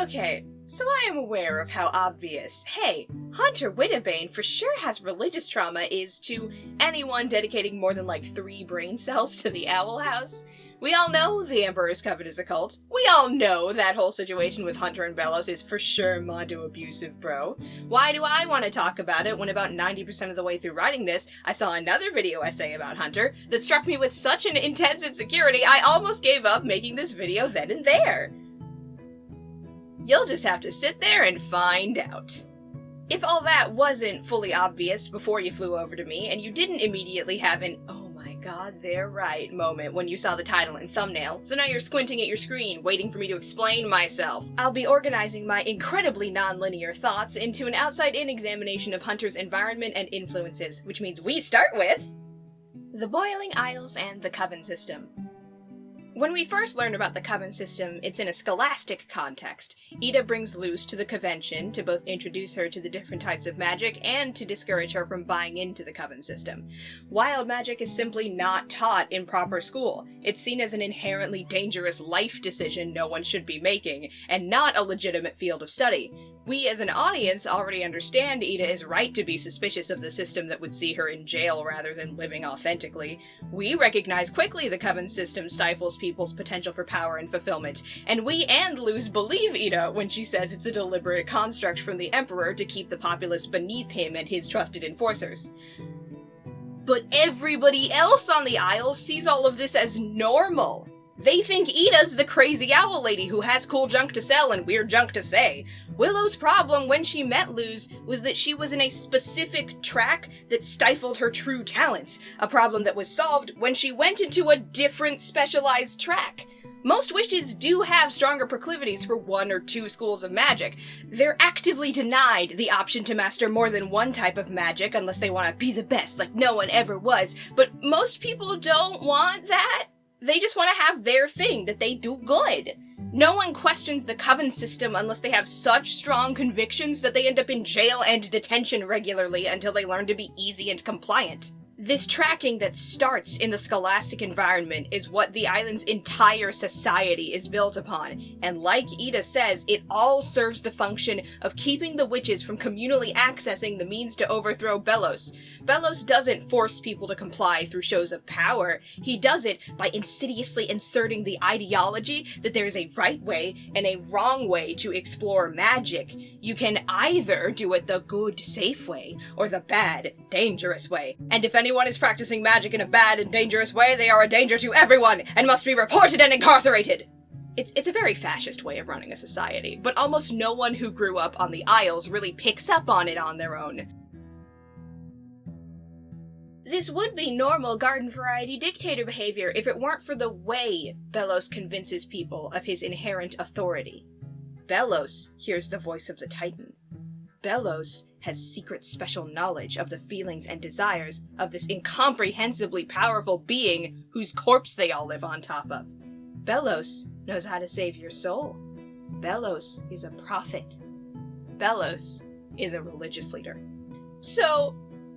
Okay, so I am aware of how obvious, hey, Hunter Wittebane for sure has religious trauma is to anyone dedicating more than like 3 brain cells to the Owl House. We all know the Emperor's Coven is a cult. We all know that whole situation with Hunter and Belos is for sure mondo abusive, bro. Why do I want to talk about it when about 90% of the way through writing this, I saw another video essay about Hunter that struck me with such an intense insecurity I almost gave up making this video then and there? You'll just have to sit there and find out. If all that wasn't fully obvious before you flew over to me, and you didn't immediately have an "oh my god, they're right" moment when you saw the title and thumbnail, so now you're squinting at your screen, waiting for me to explain myself, I'll be organizing my incredibly non-linear thoughts into an outside-in examination of Hunter's environment and influences, which means we start with the Boiling Isles and the Coven system. When we first learn about the Coven system, it's in a scholastic context. Ida brings Luz to the convention to both introduce her to the different types of magic and to discourage her from buying into the Coven system. Wild magic is simply not taught in proper school. It's seen as an inherently dangerous life decision no one should be making, and not a legitimate field of study. We as an audience already understand Ida is right to be suspicious of the system that would see her in jail rather than living authentically. We recognize quickly the Coven system stifles people's potential for power and fulfillment, and we and Luz believe Ida when she says it's a deliberate construct from the Emperor to keep the populace beneath him and his trusted enforcers. But everybody else on the Isles sees all of this as normal. They think Ida's the crazy owl lady who has cool junk to sell and weird junk to say. Willow's problem when she met Luz was that she was in a specific track that stifled her true talents, a problem that was solved when she went into a different specialized track. Most witches do have stronger proclivities for 1 or 2 schools of magic. They're actively denied the option to master more than one type of magic unless they want to be the best like no one ever was, but most people don't want that. They just want to have their thing that they do good. No one questions the Coven system unless they have such strong convictions that they end up in jail and detention regularly until they learn to be easy and compliant. This tracking that starts in the scholastic environment is what the island's entire society is built upon, and like Ida says, it all serves the function of keeping the witches from communally accessing the means to overthrow Belos. Belos doesn't force people to comply through shows of power, he does it by insidiously inserting the ideology that there is a right way and a wrong way to explore magic. You can either do it the good, safe way, or the bad, dangerous way, and if anyone is practicing magic in a bad and dangerous way, they are a danger to everyone, and must be reported and incarcerated! It's a very fascist way of running a society, but almost no one who grew up on the Isles really picks up on it on their own. This would be normal garden variety dictator behavior if it weren't for the way Belos convinces people of his inherent authority. Belos hears the voice of the Titan. Belos has secret special knowledge of the feelings and desires of this incomprehensibly powerful being whose corpse they all live on top of. Belos knows how to save your soul. Belos is a prophet. Belos is a religious leader. So,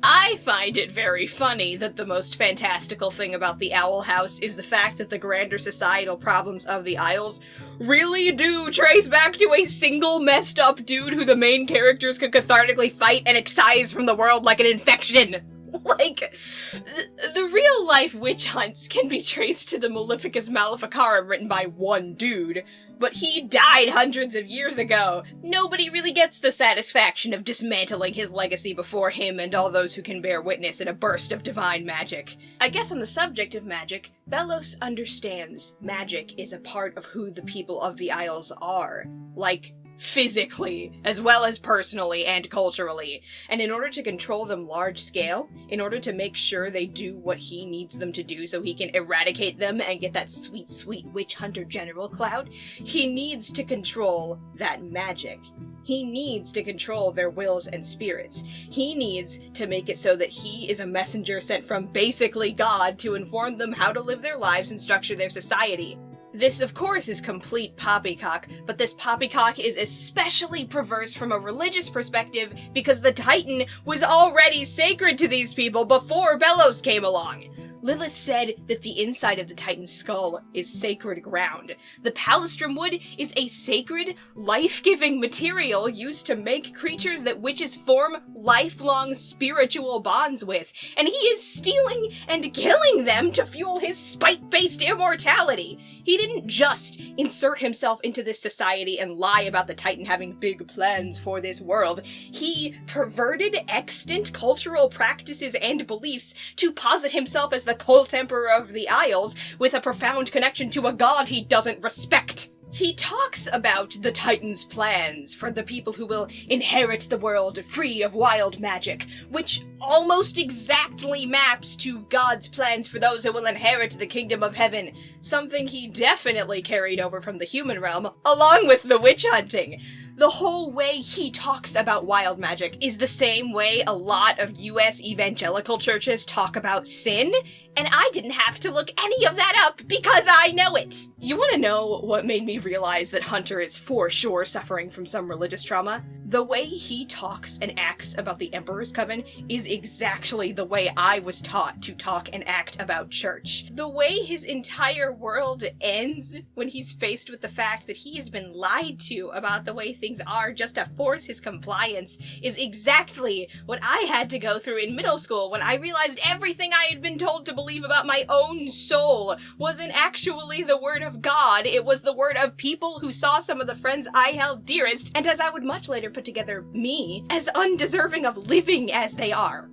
I find it very funny that the most fantastical thing about the Owl House is the fact that the grander societal problems of the Isles really do trace back to a single messed up dude who the main characters could cathartically fight and excise from the world like an infection. Like, the real life witch hunts can be traced to the Maleficus Maleficarum written by one dude, but he died hundreds of years ago. Nobody really gets the satisfaction of dismantling his legacy before him and all those who can bear witness in a burst of divine magic. I guess on the subject of magic, Belos understands magic is a part of who the people of the Isles are. Like, physically, as well as personally and culturally. And in order to control them large scale, in order to make sure they do what he needs them to do so he can eradicate them and get that sweet, sweet witch hunter general clout, he needs to control that magic. He needs to control their wills and spirits. He needs to make it so that he is a messenger sent from basically God to inform them how to live their lives and structure their society. This, of course, is complete poppycock, but this poppycock is especially perverse from a religious perspective because the Titan was already sacred to these people before Belos came along. Lilith said that the inside of the Titan's skull is sacred ground. The palistrum wood is a sacred, life-giving material used to make creatures that witches form lifelong spiritual bonds with, and he is stealing and killing them to fuel his spite-based immortality. He didn't just insert himself into this society and lie about the Titan having big plans for this world. He perverted extant cultural practices and beliefs to posit himself as the cult emperor of the Isles with a profound connection to a god he doesn't respect. He talks about the Titan's plans for the people who will inherit the world free of wild magic, which almost exactly maps to God's plans for those who will inherit the kingdom of heaven, something he definitely carried over from the human realm, along with the witch hunting. The whole way he talks about wild magic is the same way a lot of US evangelical churches talk about sin, and I didn't have to look any of that up because I know it! You wanna know what made me realize that Hunter is for sure suffering from some religious trauma? The way he talks and acts about the Emperor's Coven is exactly the way I was taught to talk and act about church. The way his entire world ends when he's faced with the fact that he has been lied to about the way things are just to force his compliance is exactly what I had to go through in middle school when I realized everything I had been told to believe about my own soul wasn't actually the word of God, it was the word of people who saw some of the friends I held dearest, and as I would much later put together me, as undeserving of living as they are.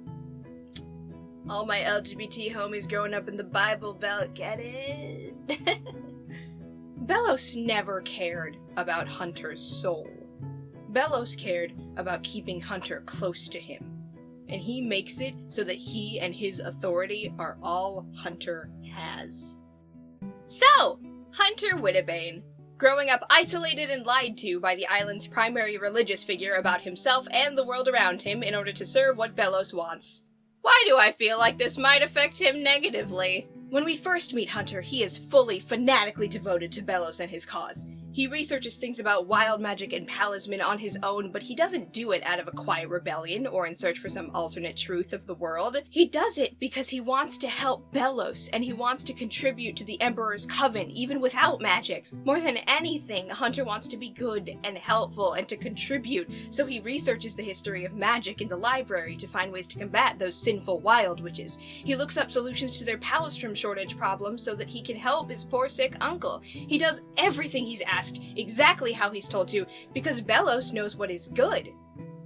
All my LGBT homies growing up in the Bible Belt, get it? Belos never cared about Hunter's soul. Belos cared about keeping Hunter close to him, and he makes it so that he and his authority are all Hunter has. So, Hunter Wittebane, growing up isolated and lied to by the island's primary religious figure about himself and the world around him in order to serve what Belos wants. Why do I feel like this might affect him negatively? When we first meet Hunter, he is fully, fanatically devoted to Belos and his cause. He researches things about wild magic and palisman on his own, but he doesn't do it out of a quiet rebellion or in search for some alternate truth of the world. He does it because he wants to help Belos, and he wants to contribute to the Emperor's Coven, even without magic. More than anything, Hunter wants to be good and helpful and to contribute, so he researches the history of magic in the library to find ways to combat those sinful wild witches. He looks up solutions to their palistrum shortage problem so that he can help his poor sick uncle. He does everything he's asked exactly how he's told to, because Belos knows what is good.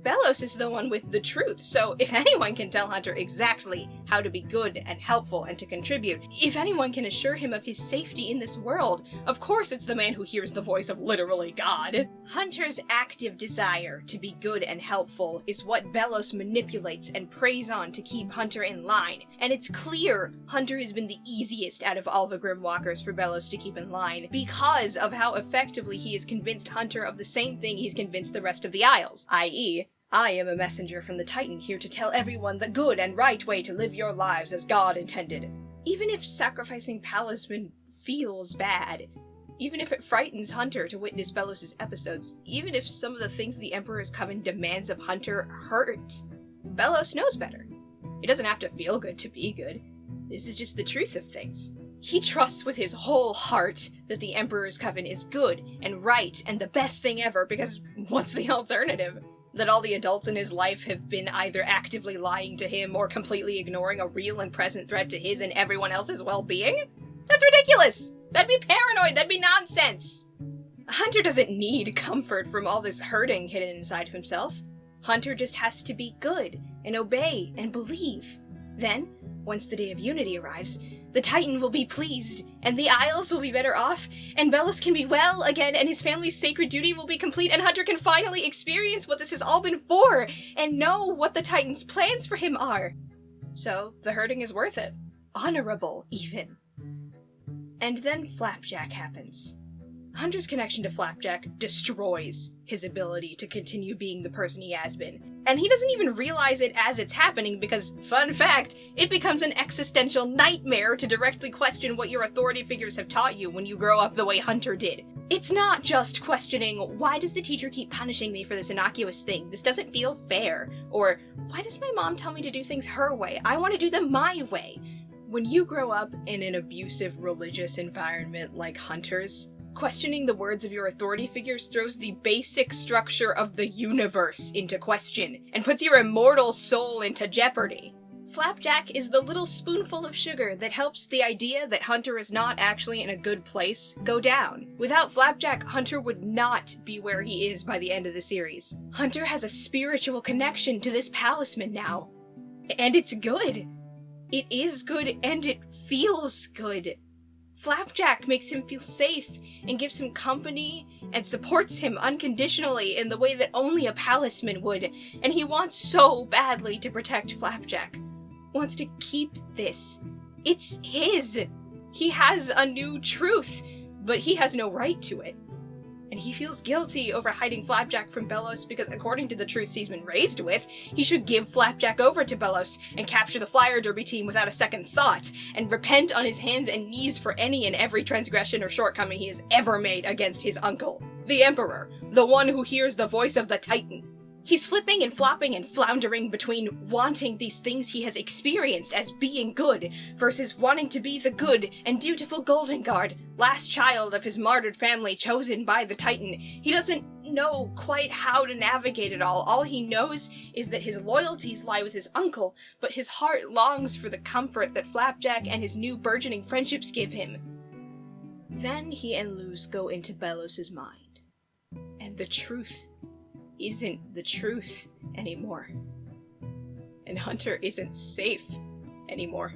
Belos is the one with the truth, so if anyone can tell Hunter exactly how to be good and helpful and to contribute, if anyone can assure him of his safety in this world, of course it's the man who hears the voice of literally God. Hunter's active desire to be good and helpful is what Belos manipulates and preys on to keep Hunter in line, and it's clear Hunter has been the easiest out of all the Grimwalkers for Belos to keep in line, because of how effectively he has convinced Hunter of the same thing he's convinced the rest of the Isles, i.e., I am a messenger from the Titan here to tell everyone the good and right way to live your lives as God intended. Even if sacrificing Palisman feels bad, even if it frightens Hunter to witness Belos' episodes, even if some of the things the Emperor's Coven demands of Hunter hurt, Belos knows better. It doesn't have to feel good to be good. This is just the truth of things. He trusts with his whole heart that the Emperor's Coven is good and right and the best thing ever, because what's the alternative? That all the adults in his life have been either actively lying to him or completely ignoring a real and present threat to his and everyone else's well-being? That's ridiculous! That'd be paranoid, that'd be nonsense! Hunter doesn't need comfort from all this hurting hidden inside of himself. Hunter just has to be good, and obey, and believe. Then, once the Day of Unity arrives, the Titan will be pleased, and the Isles will be better off, and Belos can be well again, and his family's sacred duty will be complete, and Hunter can finally experience what this has all been for, and know what the Titan's plans for him are. So, the hurting is worth it. Honorable, even. And then Flapjack happens. Hunter's connection to Flapjack destroys his ability to continue being the person he has been. And he doesn't even realize it as it's happening because, fun fact, it becomes an existential nightmare to directly question what your authority figures have taught you when you grow up the way Hunter did. It's not just questioning, why does the teacher keep punishing me for this innocuous thing? This doesn't feel fair. Or, why does my mom tell me to do things her way? I want to do them my way. When you grow up in an abusive religious environment like Hunter's, questioning the words of your authority figures throws the basic structure of the universe into question, and puts your immortal soul into jeopardy. Flapjack is the little spoonful of sugar that helps the idea that Hunter is not actually in a good place go down. Without Flapjack, Hunter would not be where he is by the end of the series. Hunter has a spiritual connection to this palisman now. And it's good. It is good, and it feels good. Flapjack makes him feel safe, and gives him company, and supports him unconditionally in the way that only a palisman would, and he wants so badly to protect Flapjack. Wants to keep this. It's his! He has a new truth, but he has no right to it. And he feels guilty over hiding Flapjack from Belos because according to the truths he's been raised with, he should give Flapjack over to Belos and capture the Flyer Derby team without a second thought, and repent on his hands and knees for any and every transgression or shortcoming he has ever made against his uncle, the Emperor, the one who hears the voice of the Titan. He's flipping and flopping and floundering between wanting these things he has experienced as being good versus wanting to be the good and dutiful Golden Guard, last child of his martyred family chosen by the Titan. He doesn't know quite how to navigate it all. All he knows is that his loyalties lie with his uncle, but his heart longs for the comfort that Flapjack and his new burgeoning friendships give him. Then he and Luz go into Belos' mind, and the truth isn't the truth anymore. And Hunter isn't safe anymore.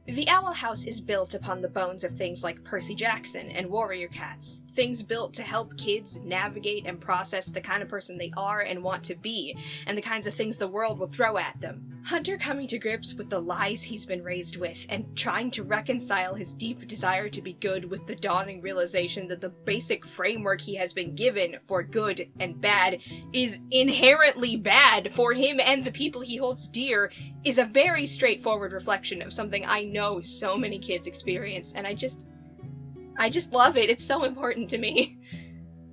The Owl House is built upon the bones of things like Percy Jackson and Warrior Cats, things built to help kids navigate and process the kind of person they are and want to be, and the kinds of things the world will throw at them. Hunter coming to grips with the lies he's been raised with, and trying to reconcile his deep desire to be good with the dawning realization that the basic framework he has been given for good and bad is inherently bad for him and the people he holds dear, is a very straightforward reflection of something I know so many kids experience, and I just love it. It's so important to me.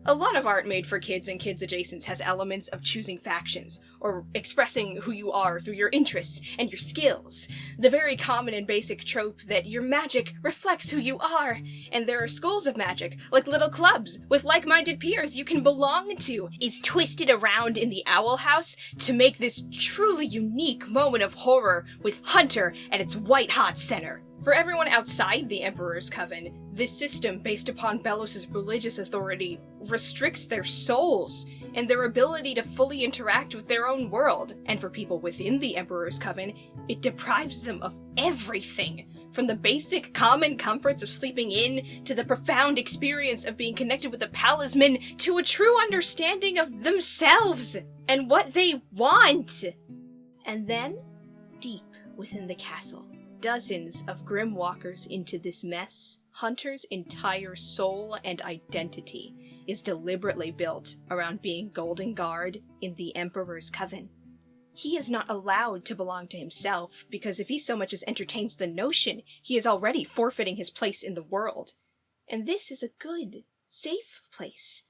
A lot of art made for kids and kids adjacents has elements of choosing factions, or expressing who you are through your interests and your skills. The very common and basic trope that your magic reflects who you are, and there are schools of magic, like little clubs with like-minded peers you can belong to, is twisted around in the Owl House to make this truly unique moment of horror with Hunter at its white-hot center. For everyone outside the Emperor's Coven, this system, based upon Belos' religious authority, restricts their souls and their ability to fully interact with their own world. And for people within the Emperor's Coven, it deprives them of everything, from the basic common comforts of sleeping in, to the profound experience of being connected with the palisman, to a true understanding of themselves and what they want. And then, deep within the castle, dozens of grim walkers into this mess, Hunter's entire soul and identity is deliberately built around being Golden Guard in the Emperor's Coven. He is not allowed to belong to himself, because if he so much as entertains the notion, he is already forfeiting his place in the world. And this is a good, safe place.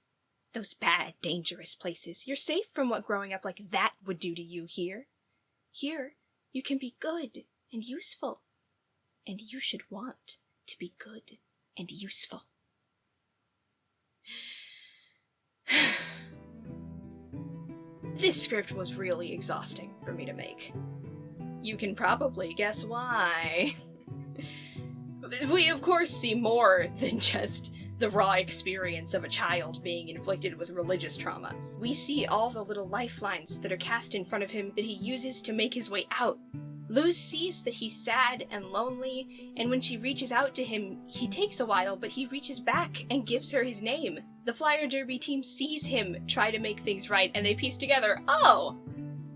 Those bad, dangerous places. You're safe from what growing up like that would do to you here. Here, you can be good and useful. And you should want to be good and useful. This script was really exhausting for me to make. You can probably guess why. We of course see more than just the raw experience of a child being inflicted with religious trauma. We see all the little lifelines that are cast in front of him that he uses to make his way out. Luz sees that he's sad and lonely, and when she reaches out to him, he takes a while, but he reaches back and gives her his name. The Flyer Derby team sees him try to make things right, and they piece together, oh,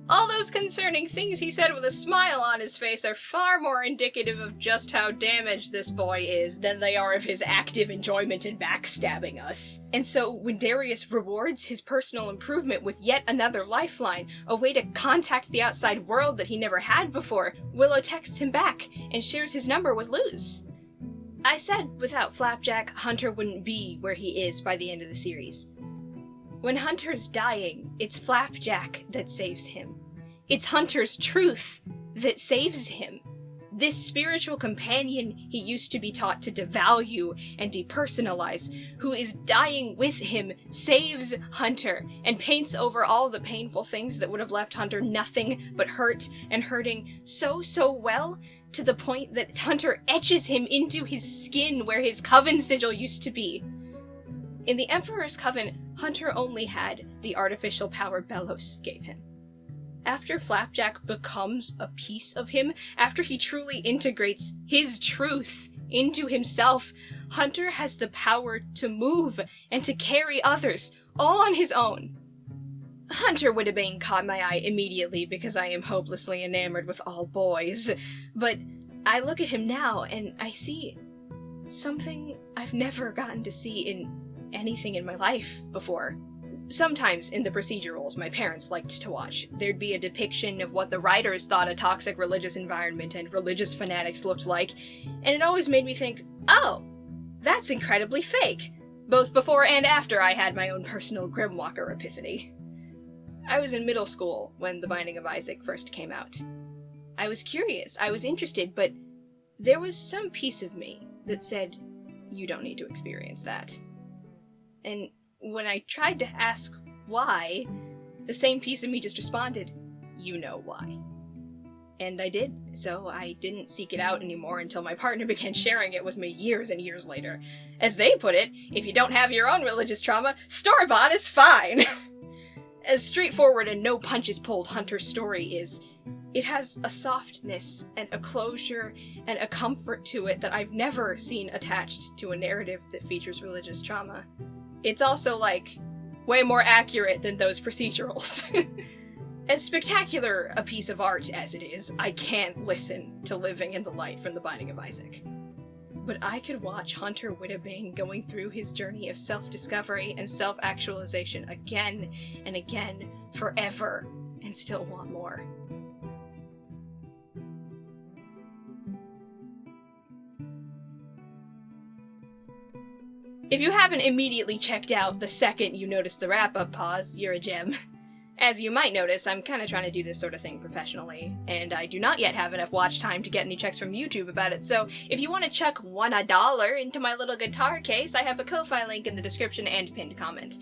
all those concerning things he said with a smile on his face are far more indicative of just how damaged this boy is than they are of his active enjoyment in backstabbing us. And so when Darius rewards his personal improvement with yet another lifeline, a way to contact the outside world that he never had before, Willow texts him back and shares his number with Luz. I said without Flapjack, Hunter wouldn't be where he is by the end of the series. When Hunter's dying, it's Flapjack that saves him. It's Hunter's truth that saves him. This spiritual companion he used to be taught to devalue and depersonalize, who is dying with him, saves Hunter and paints over all the painful things that would have left Hunter nothing but hurt and hurting so well, to the point that Hunter etches him into his skin where his coven sigil used to be. In the Emperor's Coven, Hunter only had the artificial power Belos gave him. After Flapjack becomes a piece of him, after he truly integrates his truth into himself, Hunter has the power to move and to carry others, all on his own. Hunter Wittebane caught my eye immediately because I am hopelessly enamored with all boys, but I look at him now and I see something I've never gotten to see in anything in my life before. Sometimes in the procedurals my parents liked to watch, there'd be a depiction of what the writers thought a toxic religious environment and religious fanatics looked like, and it always made me think, oh, that's incredibly fake, both before and after I had my own personal Grimwalker epiphany. I was in middle school when The Binding of Isaac first came out. I was curious, I was interested, but there was some piece of me that said, you don't need to experience that. And when I tried to ask why, the same piece of me just responded, you know why. And I did, so I didn't seek it out anymore until my partner began sharing it with me years and years later. As they put it, if you don't have your own religious trauma, store-bought is fine! As straightforward and no punches pulled Hunter's story is, it has a softness and a closure and a comfort to it that I've never seen attached to a narrative that features religious trauma. It's also, way more accurate than those procedurals. As spectacular a piece of art as it is, I can't listen to Living in the Light from The Binding of Isaac. But I could watch Hunter Wittebane going through his journey of self-discovery and self-actualization again and again, forever, and still want more. If you haven't immediately checked out the second you notice the wrap-up pause, you're a gem. As you might notice, I'm kinda trying to do this sort of thing professionally, and I do not yet have enough watch time to get any checks from YouTube about it, so if you want to chuck $1 into my little guitar case, I have a Ko-Fi link in the description and pinned comment.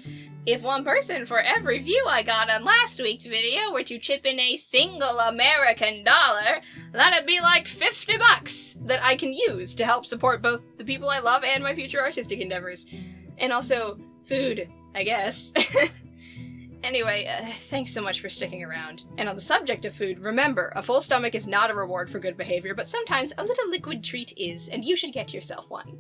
If one person for every view I got on last week's video were to chip in a single American dollar, that'd be like $50 that I can use to help support both the people I love and my future artistic endeavors. And also, food, I guess. Anyway, thanks so much for sticking around. And on the subject of food, remember, a full stomach is not a reward for good behavior, but sometimes a little liquid treat is, and you should get yourself one.